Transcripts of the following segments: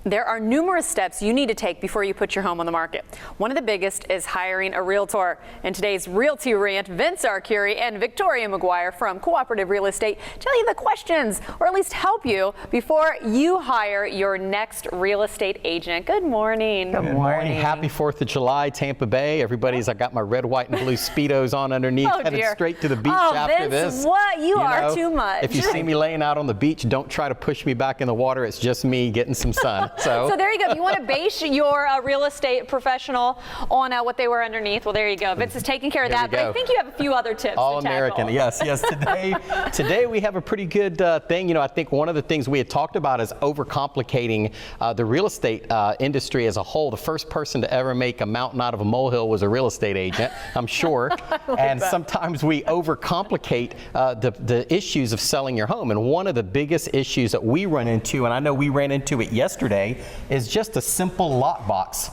There are numerous steps you need to take before you put your home on the market. One of the biggest is hiring a realtor. In today's Realty Rant, Vince Arcuri and Victoria McGuire from Cooperative Real Estate tell you the questions, or at least help you, before you hire your next real estate agent. Good morning. Good morning. Happy 4th of July, Tampa Bay. Everybody's, I got my red, white, and blue Speedos on underneath, headed straight to the beach after Vince, this. What? You are too much. If you see me laying out on the beach, don't try to push me back in the water. It's just me getting some sun. So there you go. If you want to base your real estate professional on what they wear underneath, well, there you go. Vince is taking care of that. But I think you have a few other tips. All American. Yes. Today we have a pretty good thing. You know, I think one of the things we had talked about is overcomplicating the real estate industry as a whole. The first person to ever make a mountain out of a molehill was a real estate agent, I'm sure. And sometimes we overcomplicate the issues of selling your home. And one of the biggest issues that we run into, and I know we ran into it yesterday, is just a simple lockbox.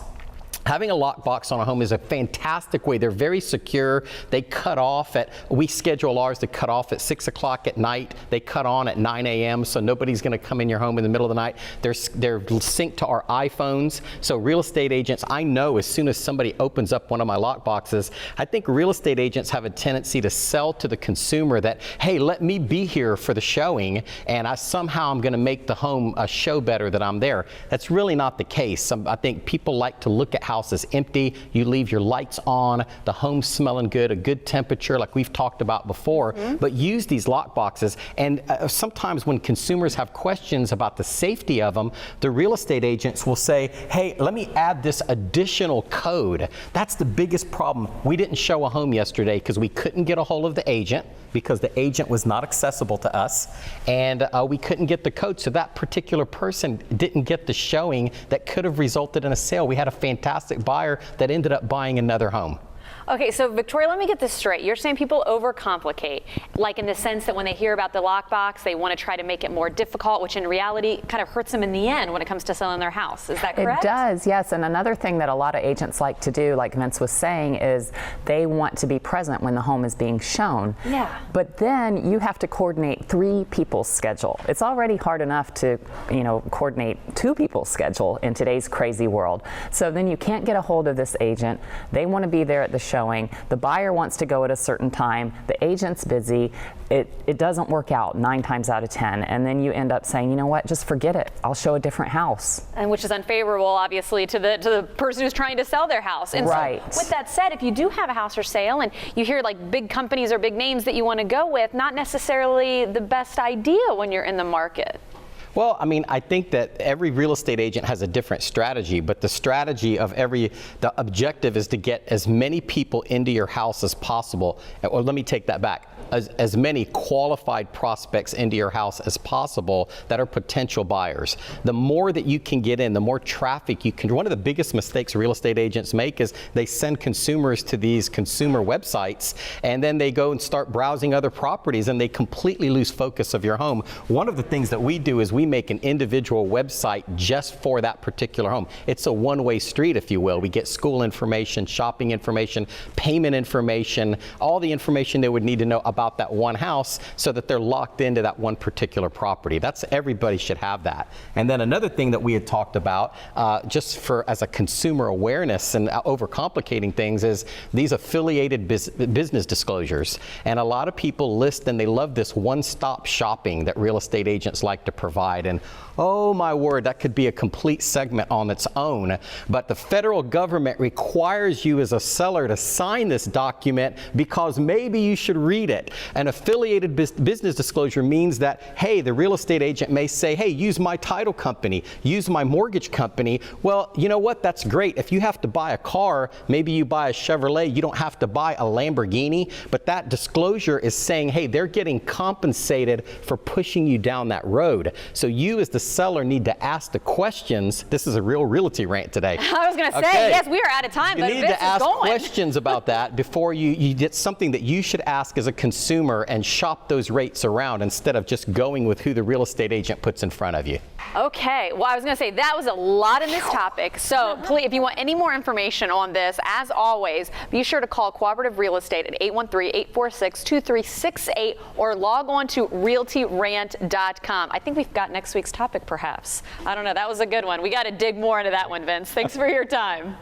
Having a lockbox on a home is a fantastic way. They're very secure. They cut off we schedule ours to cut off at 6 o'clock at night. They cut on at 9 a.m. so nobody's going to come in your home in the middle of the night. They're synced to our iPhones. So real estate agents, I know as soon as somebody opens up one of my lockboxes, I think real estate agents have a tendency to sell to the consumer that, hey, let me be here for the showing, and somehow I'm going to make the home a show better that I'm there. That's really not the case. I think people like to look at house is empty, you leave your lights on, the home's smelling good, a good temperature like we've talked about before, but use these lock boxes. And sometimes when consumers have questions about the safety of them, the real estate agents will say, hey, let me add this additional code. That's the biggest problem. We didn't show a home yesterday because we couldn't get a hold of the agent, because the agent was not accessible to us, and we couldn't get the code, so that particular person didn't get the showing that could have resulted in a sale. We had a fantastic buyer that ended up buying another home. Okay, so Victoria, let me get this straight. You're saying people overcomplicate, like in the sense that when they hear about the lockbox, they want to try to make it more difficult, which in reality kind of hurts them in the end when it comes to selling their house. Is that correct? It does, yes. And another thing that a lot of agents like to do, like Vince was saying, is they want to be present when the home is being shown. Yeah. But then you have to coordinate 3 people's schedule. It's already hard enough to, coordinate 2 people's schedule in today's crazy world. So then you can't get a hold of this agent. They want to be there at the showing. The buyer wants to go at a certain time. The agent's busy. It doesn't work out 9 times out of 10. And then you end up saying, you know what, just forget it. I'll show a different house. And which is unfavorable, obviously, to the person who's trying to sell their house. And right. So with that said, if you do have a house for sale and you hear like big companies or big names that you want to go with, not necessarily the best idea when you're in the market. Well, I mean, I think that every real estate agent has a different strategy, but the strategy of the objective is to get as many people into your house as possible. Or let me take that back. As many qualified prospects into your house as possible that are potential buyers. The more that you can get in, the more traffic you can. One of the biggest mistakes real estate agents make is they send consumers to these consumer websites, and then they go and start browsing other properties, and they completely lose focus of your home. One of the things that we do is we make an individual website just for that particular home. It's a one-way street, if you will. We get school information, shopping information, payment information, all the information they would need to know about that one house so that they're locked into that one particular property. Everybody should have that. And then another thing that we had talked about just as a consumer awareness and overcomplicating things is these affiliated business disclosures. And a lot of people list and they love this one-stop shopping that real estate agents like to provide. And oh my word, that could be a complete segment on its own. But the federal government requires you as a seller to sign this document because maybe you should read it. An affiliated business disclosure means that, hey, the real estate agent may say, hey, use my title company, use my mortgage company. Well, you know what? That's great. If you have to buy a car, maybe you buy a Chevrolet, you don't have to buy a Lamborghini. But that disclosure is saying, hey, they're getting compensated for pushing you down that road. So you as the seller need to ask the questions. This is a real realty rant today. I was going to say, yes, we are out of time, you but need to ask questions about that before you get something that you should ask as a consumer consumer and shop those rates around instead of just going with who the real estate agent puts in front of you. Okay, well, I was going to say that was a lot in this topic. So please, if you want any more information on this, as always, be sure to call Cooperative Real Estate at 813-846-2368 or log on to realtyrant.com. I think we've got next week's topic, perhaps. I don't know. That was a good one. We got to dig more into that one, Vince. Thanks for your time.